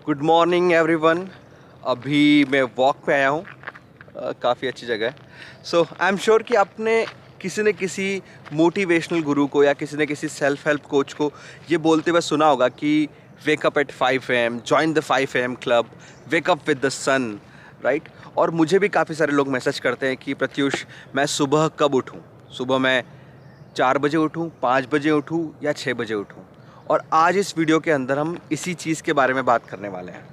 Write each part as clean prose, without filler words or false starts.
Good morning everyone. अभी मैं walk पे आया हूँ। काफ़ी अच्छी जगह है। सो आई एम श्योर कि आपने किसी न किसी मोटिवेशनल गुरु को या किसी न किसी सेल्फ हेल्प कोच को ये बोलते हुए सुना होगा कि wake up at 5 AM, join the 5 AM club, wake up with the sun, right. और मुझे भी काफ़ी सारे लोग मैसेज करते हैं कि प्रत्युष, मैं सुबह कब उठूँ? सुबह मैं 4 बजे उठूँ, 5 बजे उठूँ या 6 बजे उठूँ? और आज इस वीडियो के अंदर हम इसी चीज़ के बारे में बात करने वाले हैं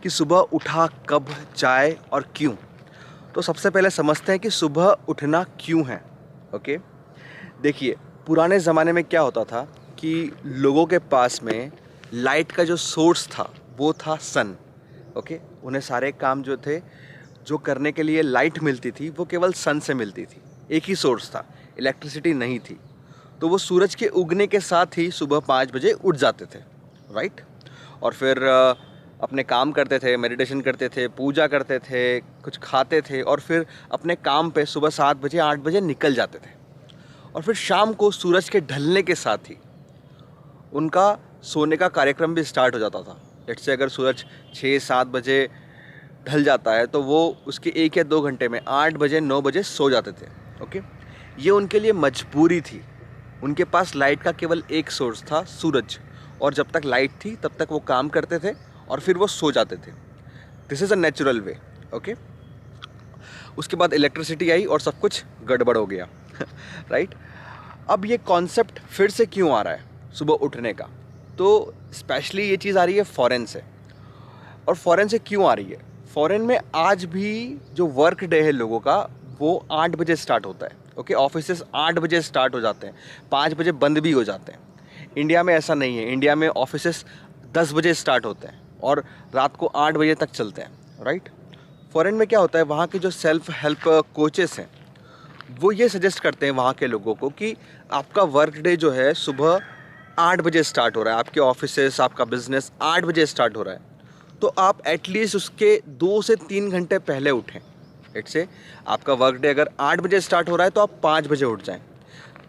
कि सुबह उठा कब जाए और क्यों। तो सबसे पहले समझते हैं कि सुबह उठना क्यों है। ओके, देखिए, पुराने ज़माने में क्या होता था कि लोगों के पास में लाइट का जो सोर्स था वो था सन। ओके, उन्हें सारे काम जो थे, जो करने के लिए लाइट मिलती थी, वो केवल सन से मिलती थी। एक ही सोर्स था, इलेक्ट्रिसिटी नहीं थी। तो वो सूरज के उगने के साथ ही सुबह 5 बजे उठ जाते थे, राइट। और फिर अपने काम करते थे, मेडिटेशन करते थे, पूजा करते थे, कुछ खाते थे और फिर अपने काम पे सुबह 7 बजे 8 बजे निकल जाते थे। और फिर शाम को सूरज के ढलने के साथ ही उनका सोने का कार्यक्रम भी स्टार्ट हो जाता था। लेट्स से अगर सूरज 6-7 बजे ढल जाता है तो वो उसके 1 या 2 घंटे में 8 बजे 9 बजे सो जाते थे। ओके, ये उनके लिए मजबूरी थी। उनके पास लाइट का केवल एक सोर्स था, सूरज। और जब तक लाइट थी तब तक वो काम करते थे और फिर वो सो जाते थे। This is a natural way. Okay, उसके बाद इलेक्ट्रिसिटी आई और सब कुछ गड़बड़ हो गया। राइट। अब ये कॉन्सेप्ट फिर से क्यों आ रहा है सुबह उठने का? तो स्पेशली ये चीज़ आ रही है फॉरेन से। और फॉरेन से क्यों आ रही है? फॉरेन में आज भी जो वर्क डे है लोगों का, वो 8 बजे स्टार्ट होता है। ओके, ऑफिसेस 8 बजे स्टार्ट हो जाते हैं, 5 बजे बंद भी हो जाते हैं। इंडिया में ऐसा नहीं है। इंडिया में ऑफिसेस 10 बजे स्टार्ट होते हैं और रात को 8 बजे तक चलते हैं, राइट। फॉरेन में क्या होता है, वहाँ के जो सेल्फ हेल्प कोचेस हैं वो ये सजेस्ट करते हैं वहाँ के लोगों को कि आपका वर्क डे जो है सुबह 8 बजे स्टार्ट हो रहा है, आपके ऑफिसेस, आपका बिजनेस 8 बजे स्टार्ट हो रहा है, तो आप एटलीस्ट उसके 2 से 3 घंटे पहले उठें। लेट्स से आपका वर्क डे अगर 8 बजे स्टार्ट हो रहा है तो आप 5 बजे उठ जाएं,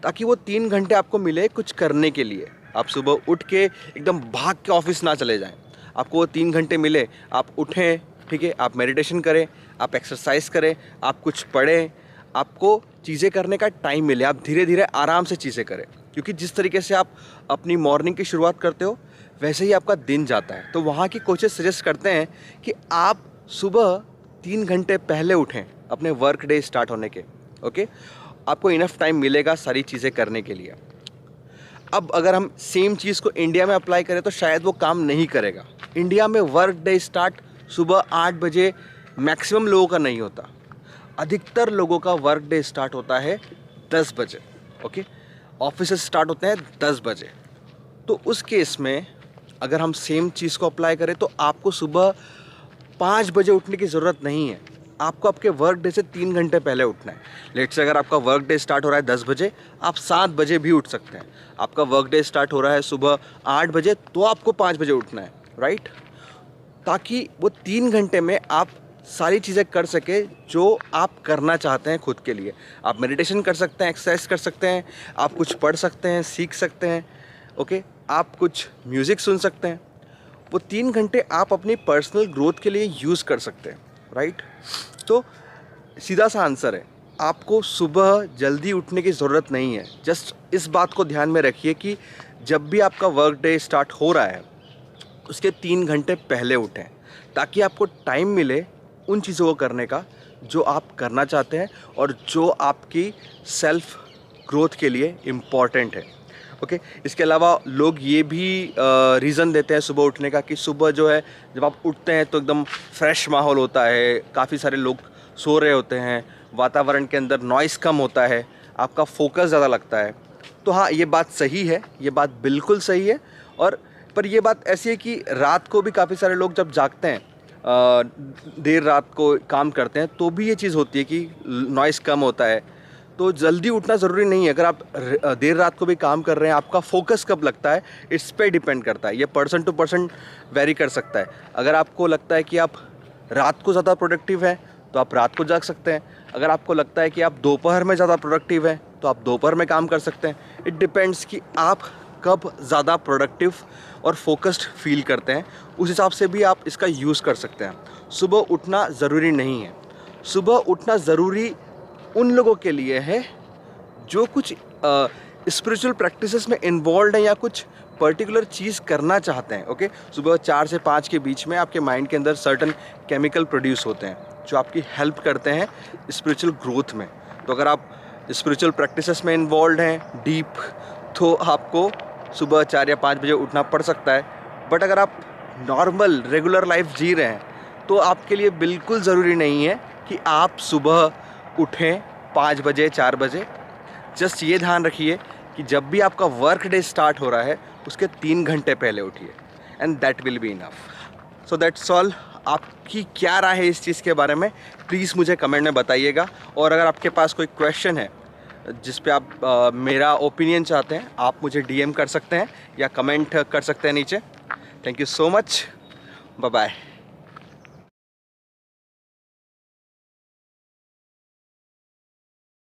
ताकि वो 3 घंटे आपको मिले कुछ करने के लिए। आप सुबह उठ के एकदम भाग के ऑफिस ना चले जाएं, आपको वो 3 घंटे मिले, आप उठें, ठीक है, आप मेडिटेशन करें, आप एक्सरसाइज करें, आप कुछ पढ़ें, आपको चीज़ें करने का टाइम मिले, आप धीरे धीरे आराम से चीज़ें करें। क्योंकि जिस तरीके से आप अपनी मॉर्निंग की शुरुआत करते हो वैसे ही आपका दिन जाता है। तो वहाँ की कोचेस सजेस्ट करते हैं कि आप सुबह 3 घंटे पहले उठें अपने वर्क डे स्टार्ट होने के। ओके, आपको इनफ टाइम मिलेगा सारी चीज़ें करने के लिए। अब अगर हम सेम चीज़ को इंडिया में अप्लाई करें तो शायद वो काम नहीं करेगा। इंडिया में वर्क डे स्टार्ट सुबह 8 बजे मैक्सिमम लोगों का नहीं होता। अधिकतर लोगों का वर्क डे स्टार्ट होता है 10 बजे। ओके, ऑफिस स्टार्ट होते हैं 10 बजे। तो उस केस में अगर हम सेम चीज़ को अप्लाई करें तो आपको सुबह 5 बजे उठने की ज़रूरत नहीं है। आपको आपके वर्क डे से 3 घंटे पहले उठना है। लेट्स से अगर आपका वर्क डे स्टार्ट हो रहा है 10 बजे, आप 7 बजे भी उठ सकते हैं। आपका वर्क डे स्टार्ट हो रहा है सुबह 8 बजे, तो आपको 5 बजे उठना है, राइट। ताकि वो 3 घंटे में आप सारी चीज़ें कर सके जो आप करना चाहते हैं खुद के लिए। आप मेडिटेशन कर सकते हैं, एक्सरसाइज कर सकते हैं, आप कुछ पढ़ सकते हैं, सीख सकते हैं। ओके, आप कुछ म्यूज़िक सुन सकते हैं। वो 3 घंटे आप अपनी पर्सनल ग्रोथ के लिए यूज़ कर सकते हैं, राइट। तो सीधा सा आंसर है, आपको सुबह जल्दी उठने की ज़रूरत नहीं है। जस्ट इस बात को ध्यान में रखिए कि जब भी आपका वर्क डे स्टार्ट हो रहा है उसके 3 घंटे पहले उठें, ताकि आपको टाइम मिले उन चीज़ों को करने का जो आप करना चाहते हैं और जो आपकी सेल्फ ग्रोथ के लिए इम्पॉर्टेंट है। ओके, इसके अलावा लोग ये भी रीज़न देते हैं सुबह उठने का कि सुबह जो है जब आप उठते हैं तो एकदम फ्रेश माहौल होता है, काफ़ी सारे लोग सो रहे होते हैं, वातावरण के अंदर नॉइज़ कम होता है, आपका फोकस ज़्यादा लगता है। तो हाँ, ये बात सही है, ये बात बिल्कुल सही है। और पर ये बात ऐसी है कि रात को भी काफ़ी सारे लोग जब जागते हैं, देर रात को काम करते हैं, तो भी ये चीज़ होती है कि नॉइज़ कम होता है। तो जल्दी उठना ज़रूरी नहीं है। अगर आप देर रात को भी काम कर रहे हैं, आपका फोकस कब लगता है इस पे डिपेंड करता है। ये पर्सन टू पर्सन वेरी कर सकता है। अगर आपको लगता है कि आप रात को ज़्यादा प्रोडक्टिव हैं तो आप रात को जाग सकते हैं। अगर आपको लगता है कि आप दोपहर में ज़्यादा प्रोडक्टिव हैं तो आप दोपहर में काम कर सकते हैं। इट डिपेंड्स कि आप कब ज़्यादा प्रोडक्टिव और फोकस्ड फील करते हैं, उस हिसाब से भी आप इसका यूज़ कर सकते हैं। सुबह उठना ज़रूरी नहीं है। सुबह उठना ज़रूरी उन लोगों के लिए है जो कुछ स्पिरिचुअल प्रैक्टिसेस में इन्वॉल्व हैं या कुछ पर्टिकुलर चीज़ करना चाहते हैं। ओके, सुबह 4 से 5 के बीच में आपके माइंड के अंदर सर्टन केमिकल प्रोड्यूस होते हैं जो आपकी हेल्प करते हैं स्पिरिचुअल ग्रोथ में। तो अगर आप स्पिरिचुअल प्रैक्टिसेस में इन्वॉल्व हैं डीप, तो आपको सुबह 4 या 5 बजे उठना पड़ सकता है। बट अगर आप नॉर्मल रेगुलर लाइफ जी रहे हैं तो आपके लिए बिल्कुल ज़रूरी नहीं है कि आप सुबह उठें 5 बजे 4 बजे। जस्ट ये ध्यान रखिए कि जब भी आपका वर्क डे स्टार्ट हो रहा है उसके 3 घंटे पहले उठिए, and that will be enough. So that's all. आपकी क्या राय है इस चीज़ के बारे में, प्लीज़ मुझे कमेंट में बताइएगा। और अगर आपके पास कोई क्वेश्चन है जिस पे आप मेरा ओपिनियन चाहते हैं, आप मुझे DM कर सकते हैं या कमेंट कर सकते हैं नीचे। Thank you so much, bye bye.